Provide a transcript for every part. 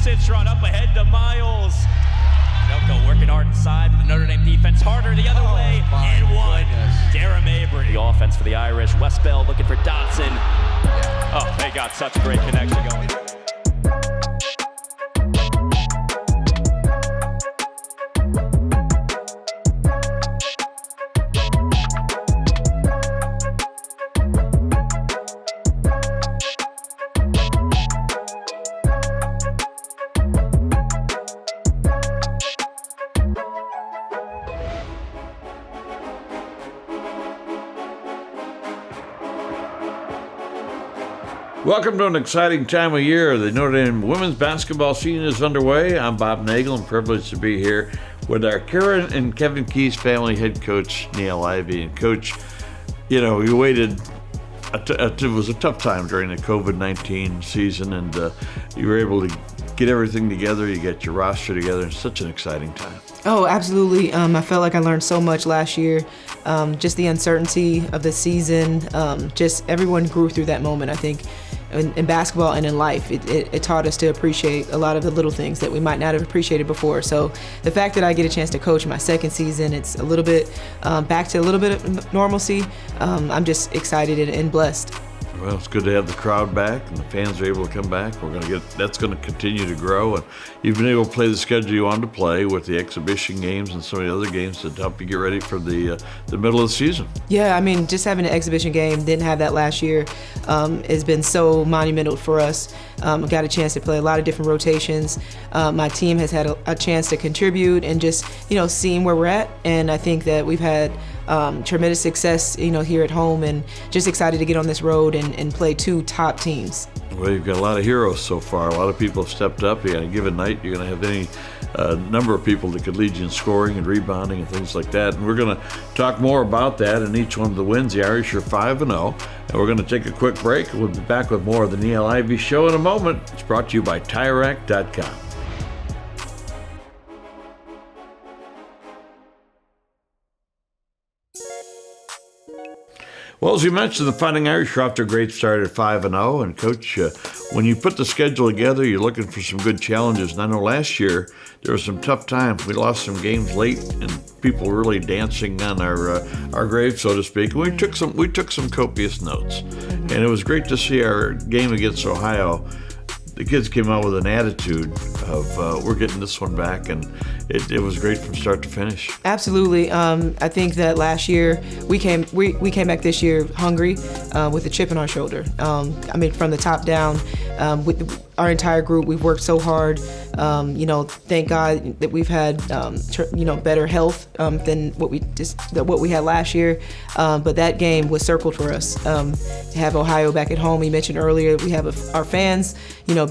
Citron up ahead to Miles. Delco working hard inside, the Notre Dame defense harder the other way, and one. Darren Mabry. The offense for the Irish. Westbell looking for Dodson. Oh, they got such a great connection going. Welcome to an exciting time of year. The Notre Dame women's basketball season is underway. I'm Bob Nagel. I'm privileged to be here with our Karen and Kevin Keyes family head coach, Niele Ivey. And Coach, you know, you waited. It was a tough time during the COVID-19 season, and you were able to get everything together. You get your roster together. It's such an exciting time. Oh, absolutely. I felt like I learned so much last year. Just the uncertainty of the season. Just everyone grew through that moment, I think, in basketball and in life. It taught us to appreciate a lot of the little things that we might not have appreciated before. So the fact that I get a chance to coach my second season, it's a little bit back to a little bit of normalcy. I'm just excited and blessed. Well, it's good to have the crowd back and the fans are able to come back. That's going to continue to grow, and you've been able to play the schedule you wanted to play with the exhibition games and some of the other games to help you get ready for the middle of the season. Yeah, I mean, just having an exhibition game, didn't have that last year, has been so monumental for us. Got a chance to play a lot of different rotations. My team has had a chance to contribute and just, seeing where we're at. And I think that we've had tremendous success, here at home, and just excited to get on this road and play two top teams. Well, you've got a lot of heroes so far. A lot of people have stepped up. On a given night, you're going to have any number of people that could lead you in scoring and rebounding and things like that. And we're going to talk more about that in each one of the wins. The Irish are 5-0. And we're going to take a quick break. We'll be back with more of the Niele Ivey Show in a moment. It's brought to you by TireRack.com. Well, as you mentioned, the Fighting Irish are off to a great start at 5-0. And, Coach, when you put the schedule together, you're looking for some good challenges. And I know last year there were some tough times. We lost some games late, and people were really dancing on our grave, so to speak. And we took some copious notes. And it was great to see our game against Ohio. The kids came out with an attitude of we're getting this one back, and it was great from start to finish. Absolutely. I think that last year we came back this year hungry with a chip on our shoulder. From the top down, with our entire group, we've worked so hard. Thank God that we've had better health than what we had last year. But that game was circled for us. To have Ohio back at home, you mentioned earlier, we have our fans,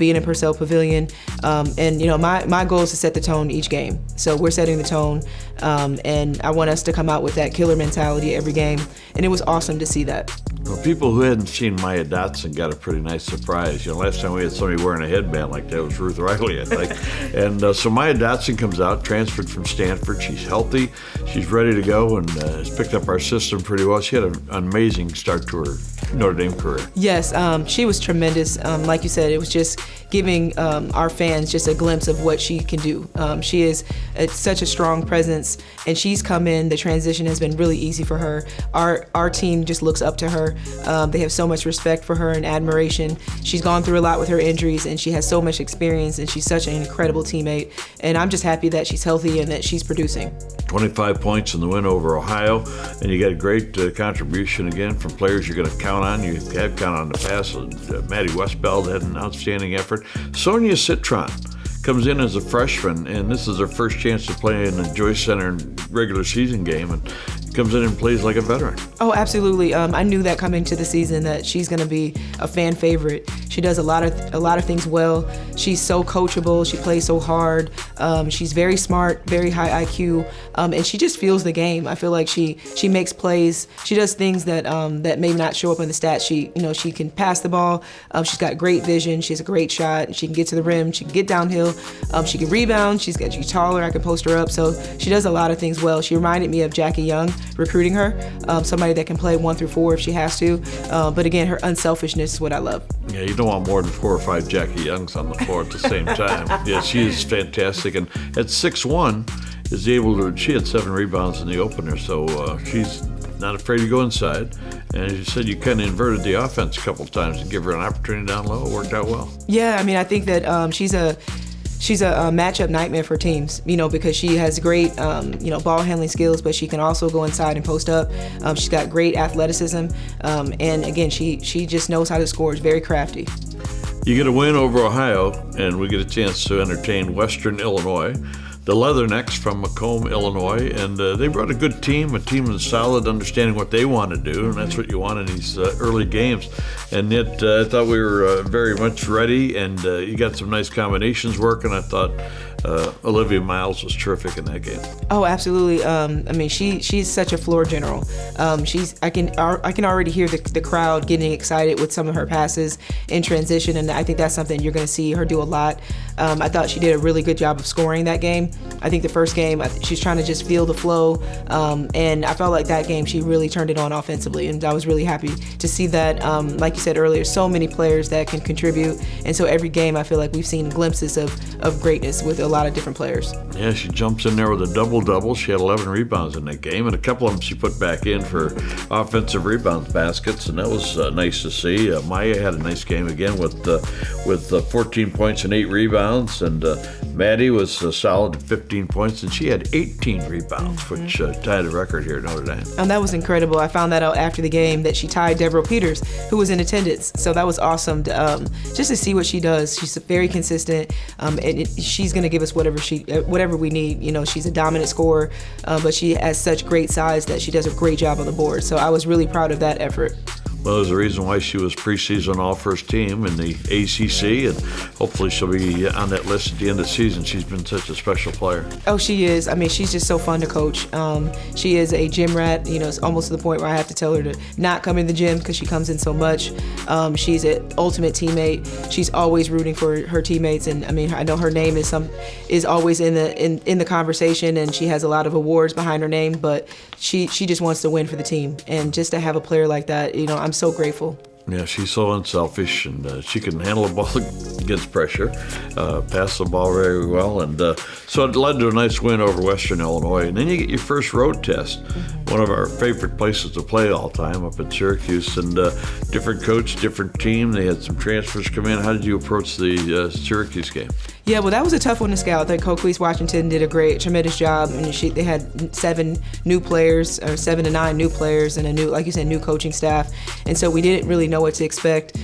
being in Purcell Pavilion, and my goal is to set the tone each game. So we're setting the tone, and I want us to come out with that killer mentality every game. And it was awesome to see that. Well, people who hadn't seen Maya Dodson got a pretty nice surprise. Last time we had somebody wearing a headband like that was Ruth Riley, I think. And so Maya Dodson comes out, transferred from Stanford. She's healthy. She's ready to go, and has picked up our system pretty well. She had an amazing start to her Notre Dame career. Yes, she was tremendous. Like you said, it was just giving our fans just a glimpse of what she can do. She is such a strong presence, and she's come in. The transition has been really easy for her. Our team just looks up to her. They have so much respect for her and admiration. She's gone through a lot with her injuries, and she has so much experience, and she's such an incredible teammate. And I'm just happy that she's healthy and that she's producing. 25 points in the win over Ohio, and you got a great contribution again from players you're going to count on. You have counted on the past. Maddie Westbell had an outstanding effort. Sonia Citron comes in as a freshman, and this is her first chance to play in the Joyce Center regular season game, and comes in and plays like a veteran. Oh, absolutely. I knew that coming to the season that she's going to be a fan favorite. She does a lot of things well. She's so coachable. She plays so hard. She's very smart, very high IQ, and she just feels the game. I feel like she makes plays. She does things that may not show up in the stats. She can pass the ball. She's got great vision. She has a great shot. She can get to the rim. She can get downhill. She can rebound. She's taller. I can post her up. So she does a lot of things well. She reminded me of Jackie Young, recruiting her, somebody that can play 1 through 4 if she has to. But again, her unselfishness is what I love. Yeah, you don't want more than 4 or 5 Jackie Youngs on the floor at the same time. Yeah, she is fantastic. And at 6'1", she had 7 rebounds in the opener, so she's not afraid to go inside. And as you said, you kind of inverted the offense a couple of times and give her an opportunity down low. It worked out well. Yeah, I mean, I think that she's a matchup nightmare for teams, because she has great, ball handling skills, but she can also go inside and post up. She's got great athleticism, and again, she just knows how to score. It's very crafty. You get a win over Ohio, and we get a chance to entertain Western Illinois. The Leathernecks from Macomb, Illinois, and they brought a good team, a team that's solid, understanding what they want to do, and that's what you want in these early games. And yet, I thought we were very much ready, and you got some nice combinations working. I thought Olivia Miles was terrific in that game. Oh, absolutely. I mean, she's such a floor general. I can already hear the crowd getting excited with some of her passes in transition, and I think that's something you're going to see her do a lot. I thought she did a really good job of scoring that game. I think the first game, she's trying to just feel the flow, and I felt like that game she really turned it on offensively, and I was really happy to see that. Like you said earlier, so many players that can contribute, and so every game I feel like we've seen glimpses of greatness with a lot of different players. Yeah, she jumps in there with a double-double. She had 11 rebounds in that game, and a couple of them she put back in for offensive rebound baskets, and that was nice to see. Maya had a nice game again with 14 points and 8 rebounds, and Maddie was solid at 15 points, and she had 18 rebounds, which tied a record here at Notre Dame. And that was incredible. I found that out after the game that she tied Deborah Peters, who was in attendance. So that was awesome just to see what she does. She's very consistent, and she's going to give us whatever we need. She's a dominant scorer, but she has such great size that she does a great job on the board. So I was really proud of that effort. Well, there's a reason why she was preseason all-first team in the ACC, and hopefully she'll be on that list at the end of the season. She's been such a special player. Oh, she is. I mean, she's just so fun to coach. She is a gym rat. It's almost to the point where I have to tell her to not come in the gym because she comes in so much. She's an ultimate teammate. She's always rooting for her teammates, and I mean, I know her name is always in the conversation, and she has a lot of awards behind her name, but she just wants to win for the team, and just to have a player like that, I'm so grateful. Yeah, she's so unselfish, and she can handle the ball against pressure, pass the ball very well, and so it led to a nice win over Western Illinois. And then you get your first road test, one of our favorite places to play all time, up at Syracuse, and different coach, different team. They had some transfers come in. How did you approach the Syracuse game? Yeah, well, that was a tough one to scout. I think Coquise Washington did a tremendous job. I mean, they had 7 new players, or 7 to 9 new players, and like you said, new coaching staff. And so we didn't really know what to expect.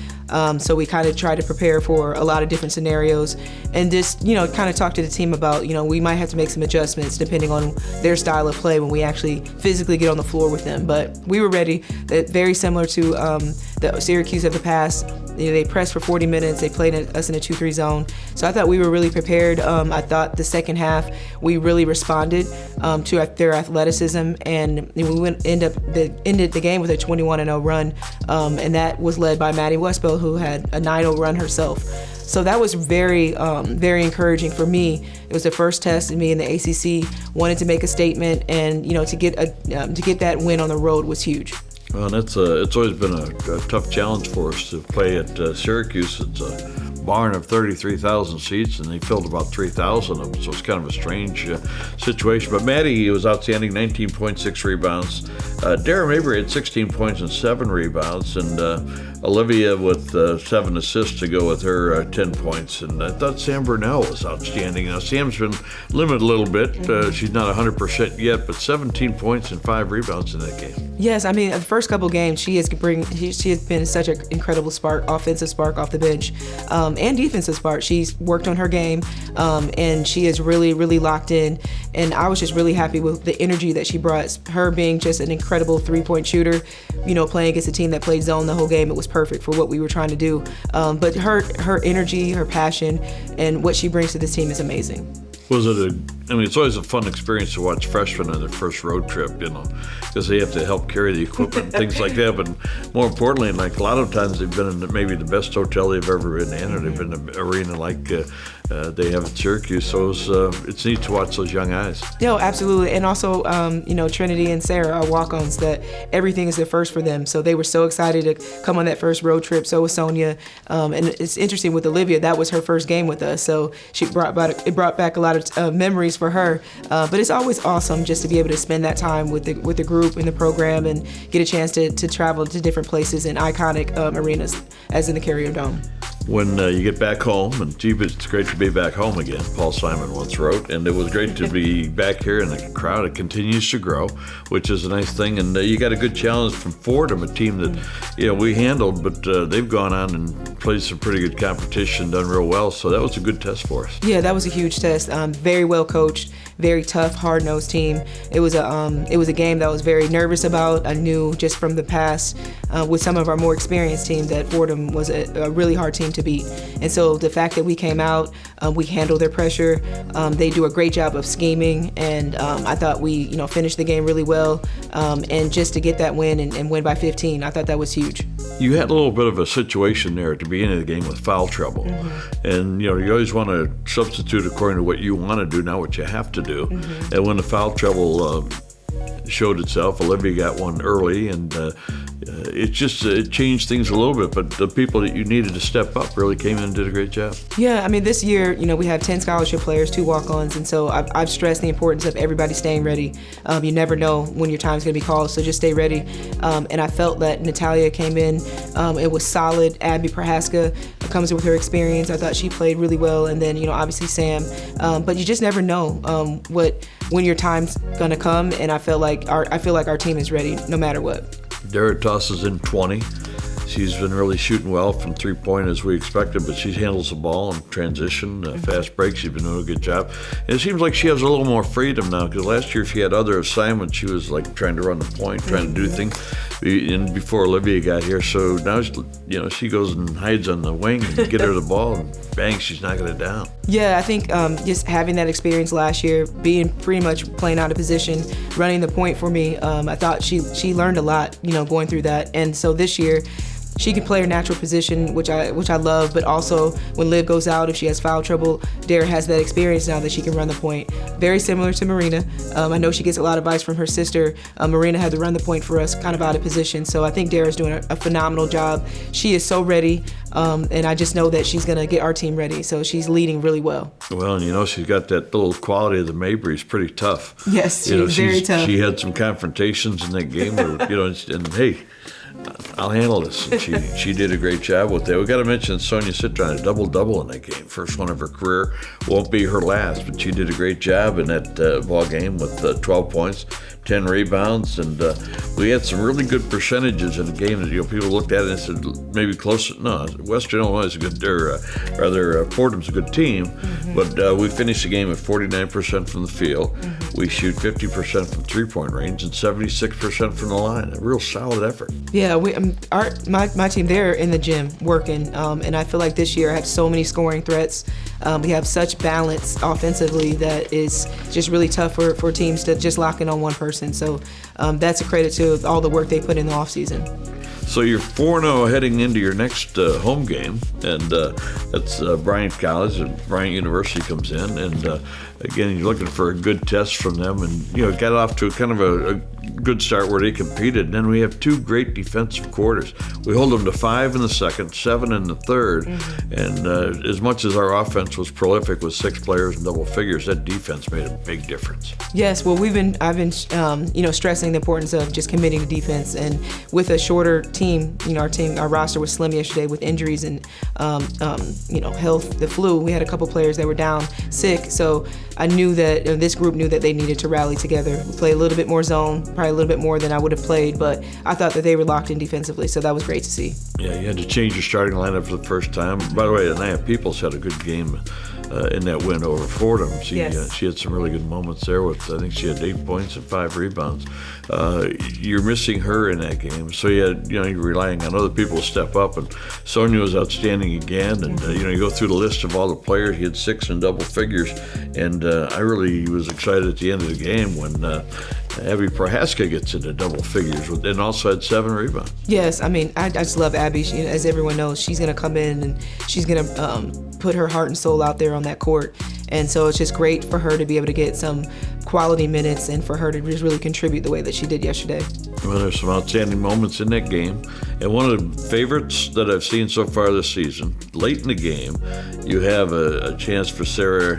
So we kind of tried to prepare for a lot of different scenarios, and just, kind of talk to the team about, we might have to make some adjustments depending on their style of play when we actually physically get on the floor with them. But we were ready. Very similar to the Syracuse of the past. They pressed for 40 minutes. They played us in a 2-3 zone. So I thought we were really prepared. I thought the second half we really responded to their athleticism, and we ended the game with a 21-0 run, and that was led by Maddie Westbell, who had a 9-0 run herself. So that was very, very encouraging for me. It was the first test, and me in the ACC wanted to make a statement, and to get that win on the road was huge. Well, it's always been a tough challenge for us to play at Syracuse. It's a barn of 33,000 seats, and they filled about 3,000 of them, so it's kind of a strange situation. But Maddie was outstanding, 19.6 rebounds. Dara Mabry had 16 points and 7 rebounds, and Olivia with 7 assists to go with her 10 points. And I thought Sam Burnell was outstanding. Now, Sam's been limited a little bit. She's not 100% yet, but 17 points and 5 rebounds in that game. Yes, I mean, the first couple games, she has been such an incredible spark, offensive spark off the bench, and defensive spark. She's worked on her game, and she is really, really locked in. And I was just really happy with the energy that she brought. Her being just an incredible 3-point shooter, playing against a team that played zone the whole game, it was perfect for what we were trying to do. But her energy, her passion, and what she brings to this team is amazing. It's always a fun experience to watch freshmen on their first road trip, because they have to help carry the equipment and things like that. But more importantly, like a lot of times they've been in maybe the best hotel they've ever been in, or they've been in an arena like they have at Syracuse. So it's neat to watch those young eyes. No, absolutely. And also, Trinity and Sarah are walk-ons that everything is the first for them. So they were so excited to come on that first road trip. So was Sonia. And it's interesting with Olivia, that was her first game with us. So it brought back a lot of memories for her. But it's always awesome just to be able to spend that time with the group and the program and get a chance to travel to different places and iconic arenas, as in the Carrier Dome. When you get back home, and gee, it's great to be back home again, Paul Simon once wrote, and it was great to be back here in the crowd. It continues to grow, which is a nice thing, and you got a good challenge from Fordham, a team that we handled, but they've gone on and played some pretty good competition, done real well, so that was a good test for us. Yeah, that was a huge test. Very well coached, very tough, hard-nosed team. It was a game that I was very nervous about. I knew just from the past with some of our more experienced team that Fordham was a really hard team to beat. And so the fact that we came out, we handled their pressure. They do a great job of scheming, and I thought we finished the game really well. And just to get that win and win by 15, I thought that was huge. You had a little bit of a situation there at the beginning of the game with foul trouble. And you always want to substitute according to what you want to do, not what you have to do. And when the foul trouble showed itself, Olivia got one early, and it changed things a little bit, but the people that you needed to step up really came in and did a great job. Yeah, I mean, this year, we have 10 scholarship players, 2 walk-ons, and so I've stressed the importance of everybody staying ready. You never know when your time's going to be called, so just stay ready. And I felt that Natalia came in, it was solid. Abby Prohaska comes in with her experience. I thought she played really well, and then, obviously Sam. But you just never know when your time's going to come, and I feel like our team is ready no matter what. Dara tosses in 20. She's been really shooting well from three-point as we expected, but she handles the ball in transition, fast break. She's been doing a good job. And it seems like she has a little more freedom now, because last year she had other assignments. She was like trying to run the point, trying to do things before Olivia got here. So now, she goes and hides on the wing and get her the ball, and bang, she's knocking it down. Yeah, I think just having that experience last year, being pretty much playing out of position, running the point for me, I thought she learned a lot, going through that. And so this year, she can play her natural position, which I love, but also when Liv goes out, if she has foul trouble, Dara has that experience now that she can run the point. Very similar to Marina. I know she gets a lot of advice from her sister. Marina had to run the point for us kind of out of position, so I think Dara's doing a phenomenal job. She is so ready, and I just know that she's going to get our team ready, so she's leading really well. Well, and she's got that little quality of the Mabry's pretty tough. Yes, she's very tough. She had some confrontations in that game where, and hey, I'll handle this. And she did a great job with that. We got to mention Sonia Citron, a double-double in that game. First one of her career. Won't be her last, but she did a great job in that ball game with 12 points, 10 rebounds, and we had some really good percentages in the game that people looked at it and said maybe close. No, Western Illinois is a good, Fordham's a good team, but we finished the game at 49% from the field. We shoot 50% from three-point range and 76% from the line. A real solid effort. Yeah, my team, they're in the gym working, and I feel like this year I have so many scoring threats. We have such balance offensively that is just really tough for teams to just lock in on one person. So that's a credit to all the work they put in the offseason. So you're 4-0 heading into your next home game, and that's Bryant College, and Bryant University comes in, and again, you're looking for a good test from them, and got off to kind of a good start where they competed. And then we have 2 great defensive quarters. We hold them to 5 in the second, 7 in the third, and as much as our offense was prolific with 6 players in double figures, that defense made a big difference. Yes, well, I've been stressing the importance of just committing to defense, and with a shorter team, our roster was slim yesterday with injuries and health, the flu. We had a couple players that were down sick, so I knew that this group knew that they needed to rally together. We play a little bit more zone, probably a little bit more than I would have played, but I thought that they were locked in defensively, so that was great to see. Yeah, you had to change your starting lineup for the first time. By the way, Anaya Peoples had a good game in that win over Fordham. She had some really good moments there with, I think she had 8 points and 5 rebounds. You're missing her in that game, so you're relying on other people to step up, and Sonia was outstanding again, and you go through the list of all the players. He had 6 in double figures, and I really was excited at the end of the game when Abby Prohaska gets into double figures and also had 7 rebounds. Yes, I mean, I just love Abby. She, as everyone knows, she's going to come in and she's going to put her heart and soul out there on that court. And so it's just great for her to be able to get some quality minutes and for her to just really contribute the way that she did yesterday. Well, there's some outstanding moments in that game. And one of the favorites that I've seen so far this season, late in the game, you have a chance for Sarah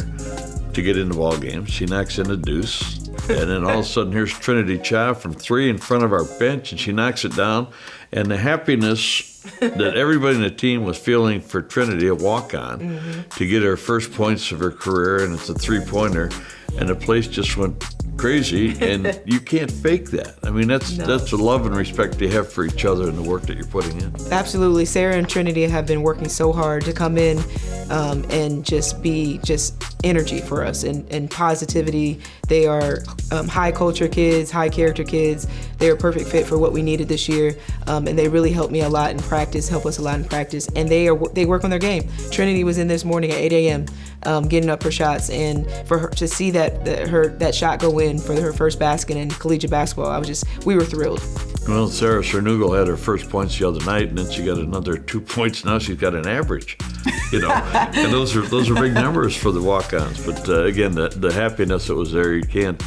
to get in the ball game. She knocks in a deuce. And then all of a sudden, here's Trinity Cha from 3 in front of our bench, and she knocks it down. And the happiness that everybody in the team was feeling for Trinity, a walk-on, to get her first points of her career, and it's a 3-pointer, and the place just went crazy, and you can't fake that. I mean, that's the love and respect you have for each other and the work that you're putting in. Absolutely. Sarah and Trinity have been working so hard to come in and just be energy for us and positivity. They are high culture kids, high character kids. They're a perfect fit for what we needed this year, and they really helped me a lot in practice, help us a lot in practice, and they work on their game. Trinity was in this morning at 8 a.m. Getting up her shots, and for her to see that shot go in for her first basket in collegiate basketball, we were thrilled. Well, Sarah Cernugal had her first points the other night, and then she got another 2 points. Now she's got an average, and those are big numbers for the walk-ons. But again, the happiness that was there, you can't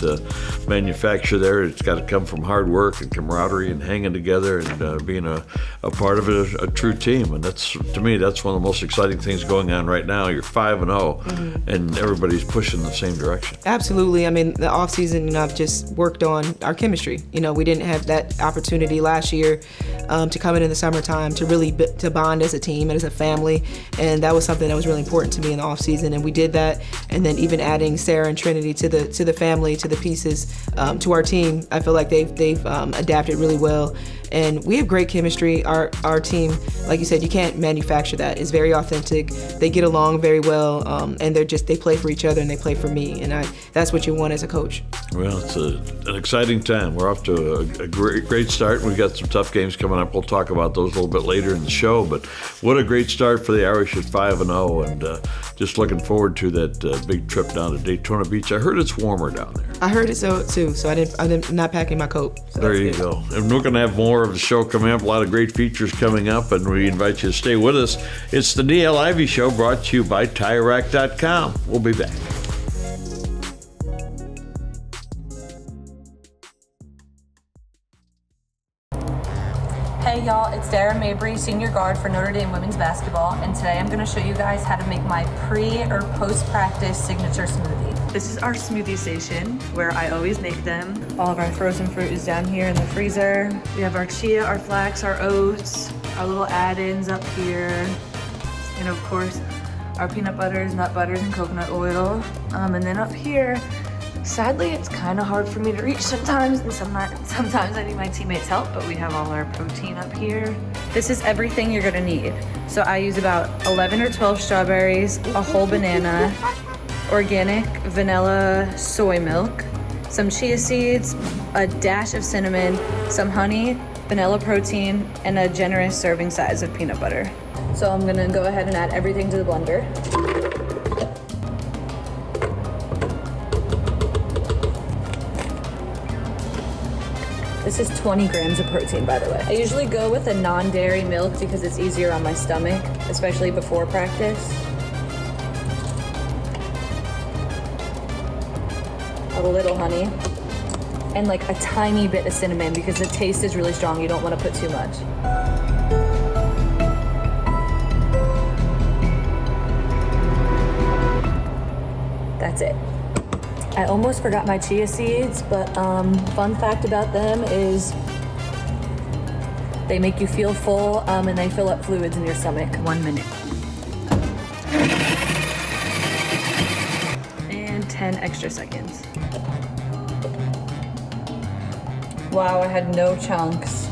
manufacture there. It's got to come from hard work and camaraderie and hanging together and being a part of a true team. And to me, that's one of the most exciting things going on right now. You're 5-0, and everybody's pushing in the same direction. Absolutely. I mean, the off season, I've just worked on our chemistry. We didn't have that opportunity last year to come in the summertime to really to bond as a team and as a family, and that was something that was really important to me in the off season, and we did that. And then even adding Sarah and Trinity to the family, to the pieces, to our team, I feel like they've adapted really well, and we have great chemistry. Our team, like you said, you can't manufacture that. It's very authentic. They get along very well, and they play for each other and they play for me, and that's what you want as a coach. Well, it's an exciting time. We're off to a great start. We've got some tough games coming up. We'll talk about those a little bit later in the show. But what a great start for the Irish at 5-0, and just looking forward to that big trip down to Daytona Beach. I heard it's warmer down there. I heard it so too. So I'm not packing my coat. So there you go. And we're going to have more of the show coming up. A lot of great features coming up, and we invite you to stay with us. It's the Niele Ivey Show, brought to you by TireRack.com. We'll be back. Hey y'all, it's Dara Mabry, senior guard for Notre Dame women's basketball, and today I'm going to show you guys how to make my pre or post-practice signature smoothie. This is our smoothie station where I always make them. All of our frozen fruit is down here in the freezer. We have our chia, our flax, our oats, our little add-ins up here, and of course our peanut butters, nut butters, and coconut oil. And then up here, sadly, it's kind of hard for me to reach sometimes, and sometimes I need my teammates' help, but we have all our protein up here. This is everything you're gonna need. So I use about 11 or 12 strawberries, a whole banana, organic vanilla soy milk, some chia seeds, a dash of cinnamon, some honey, vanilla protein, and a generous serving size of peanut butter. So I'm gonna go ahead and add everything to the blender. This is 20 grams of protein, by the way. I usually go with a non-dairy milk because it's easier on my stomach, especially before practice. A little honey, and like a tiny bit of cinnamon because the taste is really strong. You don't want to put too much. That's it. I almost forgot my chia seeds, but fun fact about them is they make you feel full and they fill up fluids in your stomach. 1 minute. And 10 extra seconds. Wow, I had no chunks.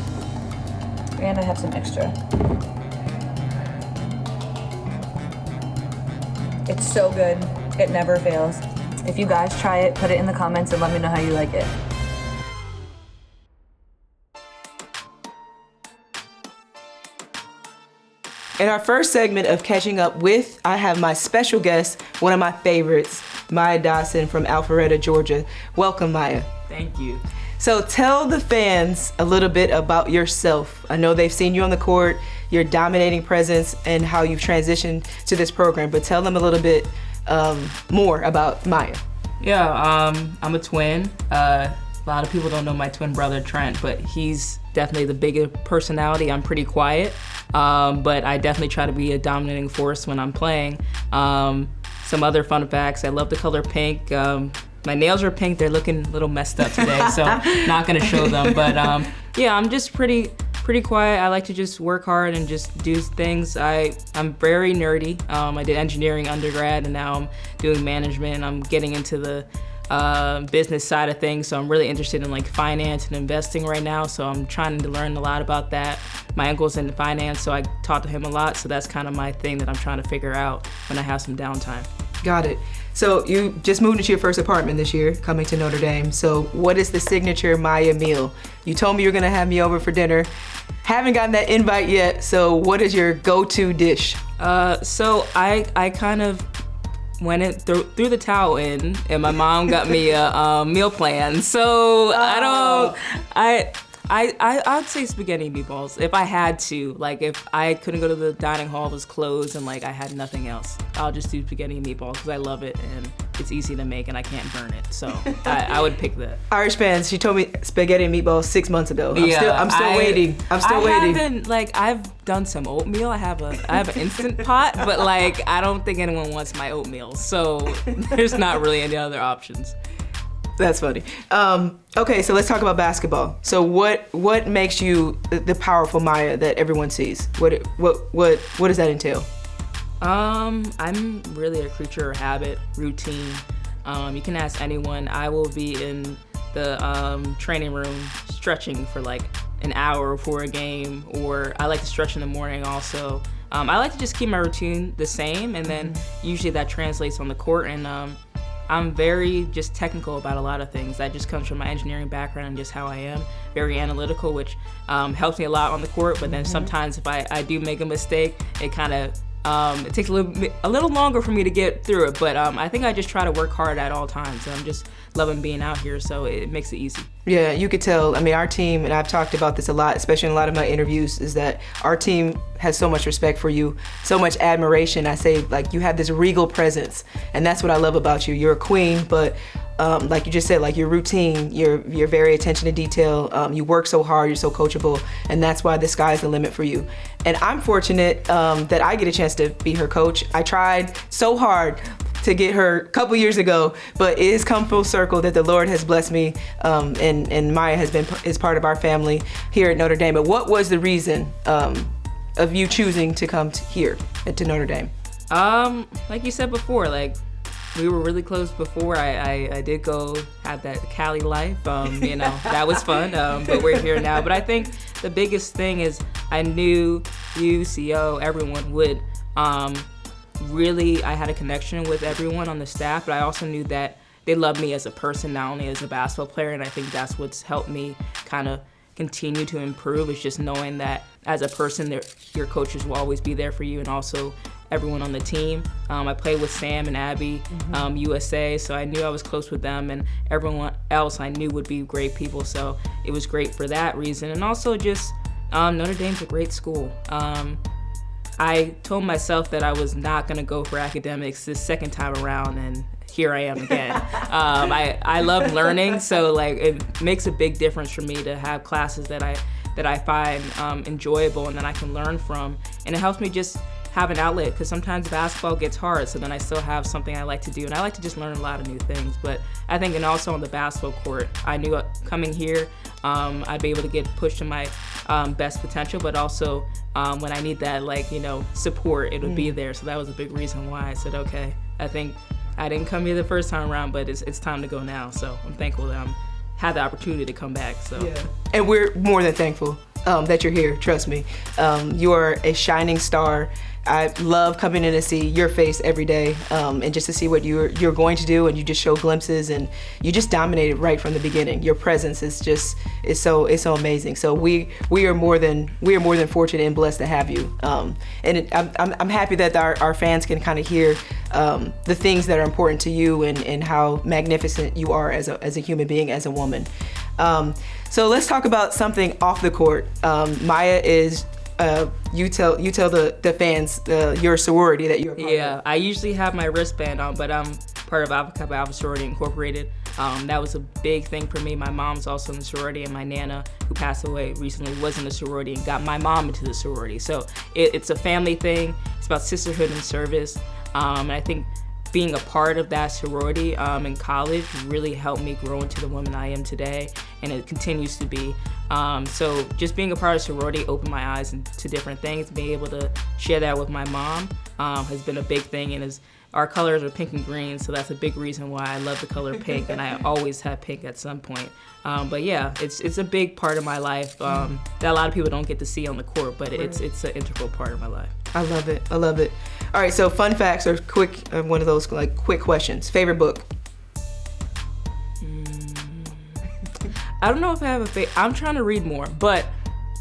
And I have some extra. It's so good. It never fails. If you guys try it, put it in the comments and let me know how you like it. In our first segment of Catching Up With, I have my special guest, one of my favorites, Maya Dodson from Alpharetta, Georgia. Welcome, Maya. Thank you. So tell the fans a little bit about yourself. I know they've seen you on the court, your dominating presence, and how you've transitioned to this program, but tell them a little bit more about Maya. Yeah, I'm a twin. A lot of people don't know my twin brother, Trent, but he's definitely the bigger personality. I'm pretty quiet, but I definitely try to be a dominating force when I'm playing. Some other fun facts, I love the color pink. My nails are pink, they're looking a little messed up today, so not gonna show them. But yeah, I'm just pretty quiet. I like to just work hard and just do things. I'm very nerdy. I did engineering undergrad and now I'm doing management. I'm getting into the business side of things, so I'm really interested in like finance and investing right now, so I'm trying to learn a lot about that. My uncle's in finance, so I talk to him a lot, so that's kind of my thing that I'm trying to figure out when I have some downtime. Got it. So you just moved into your first apartment this year, coming to Notre Dame. So what is the signature Maya meal? You told me you were gonna have me over for dinner. Haven't gotten that invite yet, so what is your go-to dish? So I kind of went in, threw the towel in, and my mom got me a meal plan. So I'd say spaghetti and meatballs if I had to. Like if I couldn't go to the dining hall, it was closed, and like I had nothing else, I'll just do spaghetti and meatballs because I love it and it's easy to make and I can't burn it. So I would pick that. Irish fans, she told me spaghetti and meatballs 6 months ago. I'm still waiting. I've done some oatmeal. I have an instant pot, but like I don't think anyone wants my oatmeal. So there's not really any other options. That's funny. Okay, so let's talk about basketball. So what makes you the powerful Maya that everyone sees? What does that entail? I'm really a creature of habit, routine. You can ask anyone. I will be in the training room stretching for like an hour before a game, or I like to stretch in the morning also. I like to just keep my routine the same, and then usually that translates on the court, and I'm very just technical about a lot of things. That just comes from my engineering background and just how I am. Very analytical, which helps me a lot on the court, but then sometimes if I do make a mistake, it kind of it takes a little longer for me to get through it, but I think I just try to work hard at all times, and I'm just loving being out here, so it makes it easy. Yeah, you could tell. I mean, our team, and I've talked about this a lot, especially in a lot of my interviews, is that our team has so much respect for you, so much admiration. I say, like, you have this regal presence, and that's what I love about you. You're a queen, but like you just said, like your routine, you're very attention to detail. You work so hard, you're so coachable, and that's why the sky's the limit for you. And I'm fortunate that I get a chance to be her coach. I tried so hard to get her a couple years ago, but it has come full circle that the Lord has blessed me, and Maya is part of our family here at Notre Dame. But what was the reason of you choosing to come here to Notre Dame? Like you said before, like we were really close before. I did go have that Cali life, you know, that was fun, but we're here now. But I think the biggest thing is I knew you, CO, everyone would really, I had a connection with everyone on the staff, but I also knew that they loved me as a person, not only as a basketball player, and I think that's what's helped me kind of continue to improve, is just knowing that as a person, your coaches will always be there for you, and also everyone on the team. I played with Sam and Abby, USA, so I knew I was close with them, and everyone else I knew would be great people, so it was great for that reason. And also just Notre Dame's a great school. I told myself that I was not gonna go for academics this second time around, and here I am again. I love learning, so like it makes a big difference for me to have classes that I find enjoyable and that I can learn from, and it helps me just have an outlet, because sometimes basketball gets hard, so then I still have something I like to do, and I like to just learn a lot of new things. But I think, and also on the basketball court, I knew coming here I'd be able to get pushed to my best potential, but also when I need that, like, you know, support, it would be there. So that was a big reason why I said, okay, I think I didn't come here the first time around, but it's time to go now. So I'm thankful that I had the opportunity to come back. So yeah. And we're more than thankful that you're here, trust me. You are a shining star. I love coming in to see your face every day, and just to see what you're going to do, and you just show glimpses, and you just dominated right from the beginning. Your presence is so amazing. So we are more than fortunate and blessed to have you. And I'm happy that our fans can kind of hear the things that are important to you, and how magnificent you are as a human being, as a woman. So let's talk about something off the court. Maya is, you tell the fans your sorority that you're a part of. I usually have my wristband on, but I'm part of Alpha Kappa Alpha Sorority Incorporated. That was a big thing for me. My mom's also in the sorority, and my Nana, who passed away recently, was in the sorority and got my mom into the sorority. So it's a family thing. It's about sisterhood and service. And I think being a part of that sorority in college really helped me grow into the woman I am today, and it continues to be. So just being a part of sorority opened my eyes to different things. Being able to share that with my mom has been a big thing, and our colors are pink and green, so that's a big reason why I love the color pink, and I always have pink at some point. But yeah, it's a big part of my life that a lot of people don't get to see on the court, but it's an integral part of my life. I love it. All right, so fun facts or quick, one of those like quick questions. Favorite book? I don't know if I have a favorite. I'm trying to read more, but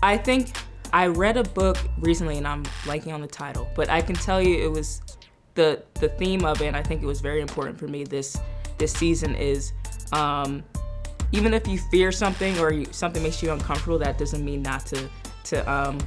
I think I read a book recently, and I'm blanking on the title, but I can tell you it was the theme of it, and I think it was very important for me this season is even if you fear something or something makes you uncomfortable, that doesn't mean not to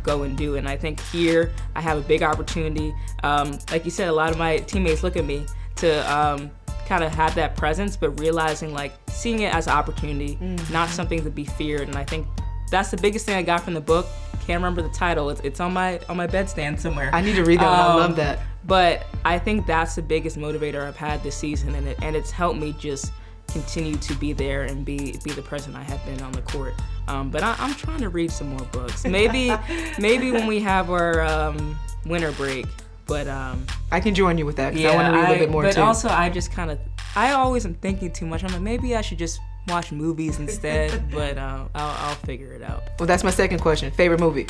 go and do. And I think here I have a big opportunity. Like you said, a lot of my teammates look at me to kind of have that presence, but realizing like seeing it as an opportunity, not something to be feared. And I think that's the biggest thing I got from the book. Can't remember the title. It's on my bedstand somewhere. I need to read that one. I love that. But I think that's the biggest motivator I've had this season, and it's helped me just continue to be there and be the person I have been on the court. But I'm trying to read some more books. Maybe when we have our winter break. But I can join you with that because I want to read a little bit more too. But also I always am thinking too much. I'm like, maybe I should just watch movies instead. But I'll figure it out. Well, that's my second question. Favorite movie?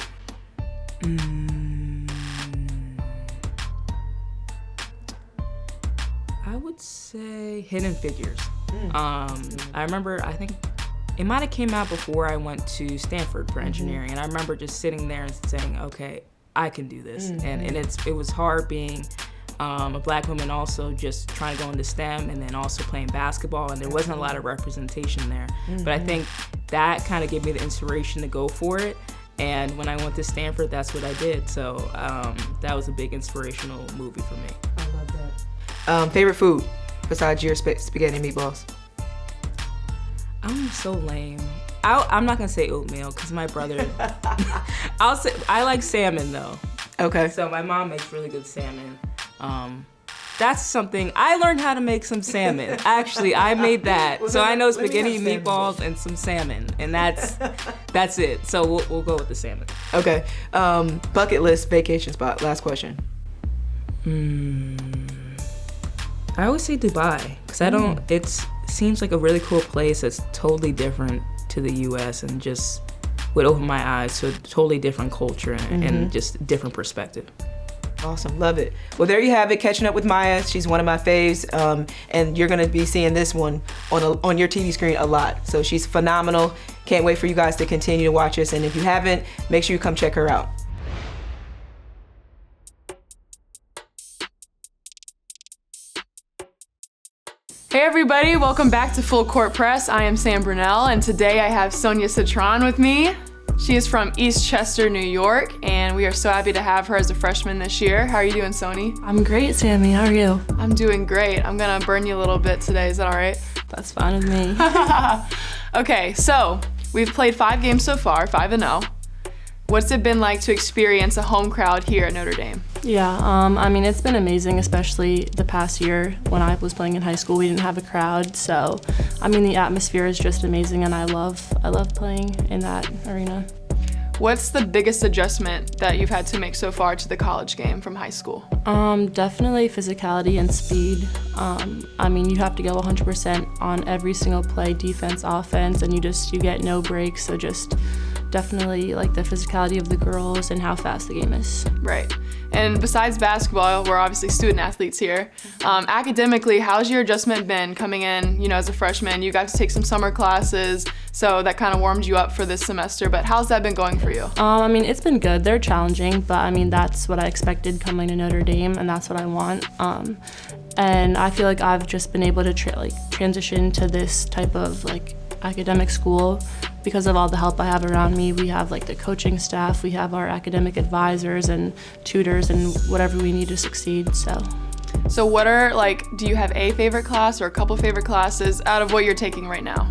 I would say Hidden Figures. I remember, I think it might have came out before I went to Stanford for engineering, and I remember just sitting there and saying, okay, I can do this. And it was hard being a black woman, also just trying to go into STEM and then also playing basketball, and there wasn't a lot of representation there. But I think that kind of gave me the inspiration to go for it. And when I went to Stanford, that's what I did. So that was a big inspirational movie for me. I love that. Favorite food besides your spaghetti and meatballs? I'm so lame. I'm not gonna say oatmeal because my brother. I'll say I like salmon though. Okay. So my mom makes really good salmon. That's something I learned how to make some salmon. Actually, I made that. So I know spaghetti, meatballs, and some salmon, and that's it. So we'll go with the salmon. Okay. Bucket list vacation spot. Last question. I always say Dubai because it seems like a really cool place that's totally different to the U.S. and just would open my eyes to a totally different culture and just different perspective. Awesome, love it. Well, there you have it, catching up with Maya. She's one of my faves, and you're gonna be seeing this one on your TV screen a lot. So she's phenomenal. Can't wait for you guys to continue to watch us, and if you haven't, make sure you come check her out. Hey everybody, welcome back to Full Court Press. I am Sam Brunell, and today I have Sonia Citron with me. She is from East Chester, New York, and we are so happy to have her as a freshman this year. How are you doing, Sony? I'm great, Sammy. How are you? I'm doing great. I'm gonna burn you a little bit today. Is that all right? That's fine with me. Okay, so we've played 5 games so far, 5-0. What's it been like to experience a home crowd here at Notre Dame? Yeah, I mean, it's been amazing, especially the past year when I was playing in high school. We didn't have a crowd, so I mean, the atmosphere is just amazing, and I love playing in that arena. What's the biggest adjustment that you've had to make so far to the college game from high school? Definitely physicality and speed. I mean, you have to go 100% on every single play, defense, offense, and you get no breaks, so just definitely like the physicality of the girls and how fast the game is. Right. And besides basketball, we're obviously student athletes here. Academically, how's your adjustment been coming in, as a freshman? You got to take some summer classes, so that kind of warmed you up for this semester, but how's that been going for you? I mean, it's been good. They're challenging, but I mean, that's what I expected coming to Notre Dame, and that's what I want. And I feel like I've just been able to transition to this type of academic school because of all the help I have around me. We have like the coaching staff, we have our academic advisors and tutors and whatever we need to succeed, So what are, like, do you have a favorite class or a couple favorite classes out of what you're taking right now?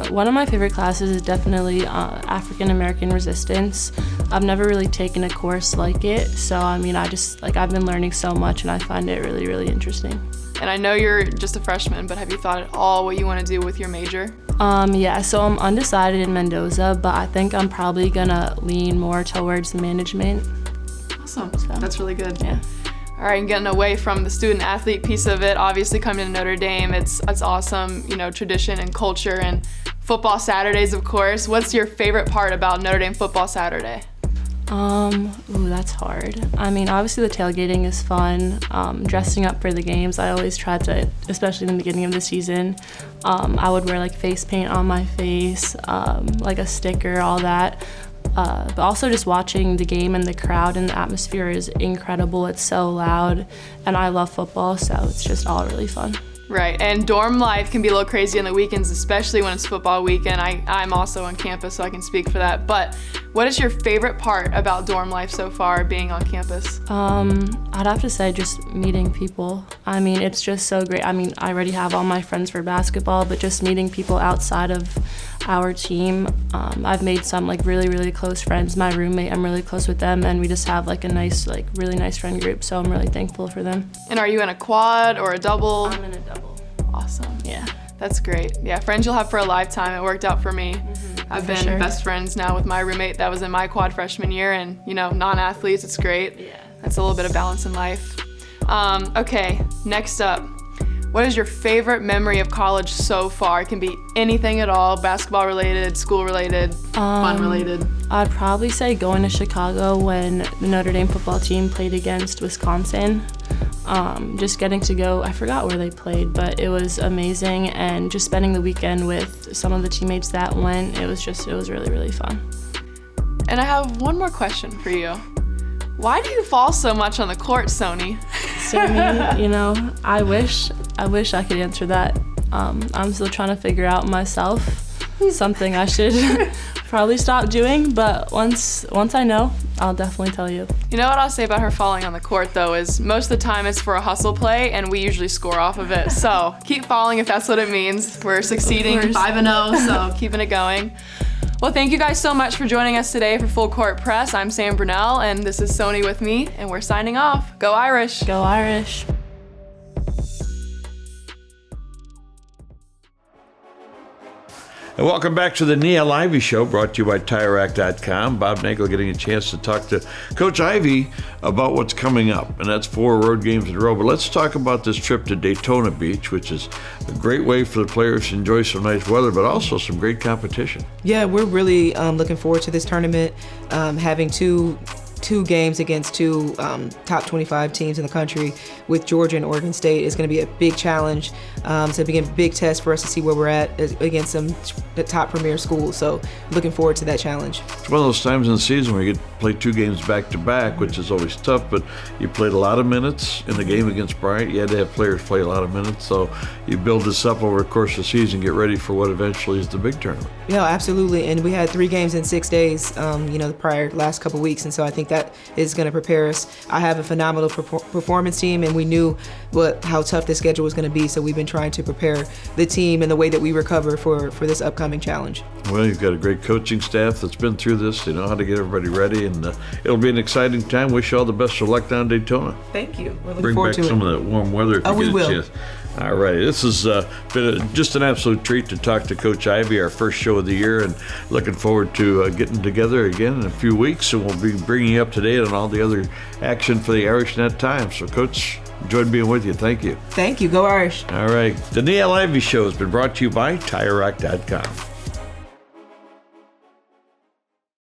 One of my favorite classes is definitely African American resistance. I've never really taken a course like it, so I mean, I've been learning so much and I find it really, really interesting. And I know you're just a freshman, but have you thought at all what you want to do with your major? Yeah, so I'm undecided in Mendoza, but I think I'm probably gonna lean more towards management. Awesome, that's really good. Yeah. All right, and getting away from the student athlete piece of it, obviously coming to Notre Dame, it's awesome, you know, tradition and culture and football Saturdays, of course. What's your favorite part about Notre Dame football Saturday? Ooh, that's hard. I mean, obviously the tailgating is fun. Dressing up for the games, I always try to, especially in the beginning of the season, I would wear like face paint on my face, like a sticker, all that. But also just watching the game and the crowd and the atmosphere is incredible. It's so loud, and I love football, so it's just all really fun. Right, and dorm life can be a little crazy on the weekends, especially when it's football weekend. I'm also on campus, so I can speak for that. But what is your favorite part about dorm life so far, being on campus? I'd have to say just meeting people. I mean, it's just so great. I mean, I already have all my friends for basketball, but just meeting people outside of our team. I've made some like really, really close friends. My roommate, I'm really close with them, and we just have like a nice, like really nice friend group, so I'm really thankful for them. And are you in a quad or a double? I'm in a double. Awesome. Yeah. That's great. Yeah, friends you'll have for a lifetime. It worked out for me. I've been best friends now with my roommate that was in my quad freshman year, and you know, non-athletes, it's great. Yeah. That's a little bit of balance in life. Okay, next up. What is your favorite memory of college so far? It can be anything at all, basketball related, school related, fun related. I'd probably say going to Chicago when the Notre Dame football team played against Wisconsin. Just getting to go, I forgot where they played, but it was amazing, and just spending the weekend with some of the teammates that went, it was really, really fun. And I have one more question for you. Why do you fall so much on the court, Sony? Sony, you know, I wish I could answer that. I'm still trying to figure out myself. Something I should probably stop doing, but once I know, I'll definitely tell you. You know what I'll say about her falling on the court, though, is most of the time it's for a hustle play, and we usually score off of it. So keep falling if that's what it means. We're succeeding 5-0, so keeping it going. Well, thank you guys so much for joining us today for Full Court Press. I'm Sam Brunell, and this is Sony with me, and we're signing off. Go Irish! Go Irish! And welcome back to the Niele Ivey Show, brought to you by TireRack.com. Bob Nagel getting a chance to talk to Coach Ivey about what's coming up, and that's 4 road games in a row. But let's talk about this trip to Daytona Beach, which is a great way for the players to enjoy some nice weather, but also some great competition. Yeah, we're really looking forward to this tournament, having two games against 2 top 25 teams in the country with Georgia and Oregon State is going to be a big challenge. So again, big test for us to see where we're at against some the top premier schools. So looking forward to that challenge. It's one of those times in the season where you get to play 2 games back to back, which is always tough, but you played a lot of minutes in the game against Bryant. You had to have players play a lot of minutes, so you build this up over the course of the season, get ready for what eventually is the big tournament. Yeah, absolutely. And we had 3 games in 6 days, the last couple weeks, and so I think that is going to prepare us. I have a phenomenal performance team, and we knew how tough this schedule was going to be, so we've been trying to prepare the team and the way that we recover for this upcoming challenge. Well, you've got a great coaching staff that's been through this. They know how to get everybody ready, and it'll be an exciting time. Wish you all the best of luck down Daytona. Thank you. We're looking forward to it. Bring back some of that warm weather if you get a chance. All right, this has been just an absolute treat to talk to Coach Ivey, our first show of the year, and looking forward to getting together again in a few weeks, and we'll be bringing you up to date on all the other action for the Irish in that time. So, Coach, enjoyed being with you. Thank you. Thank you. Go Irish. All right. The Niele Ivey Show has been brought to you by TireRack.com.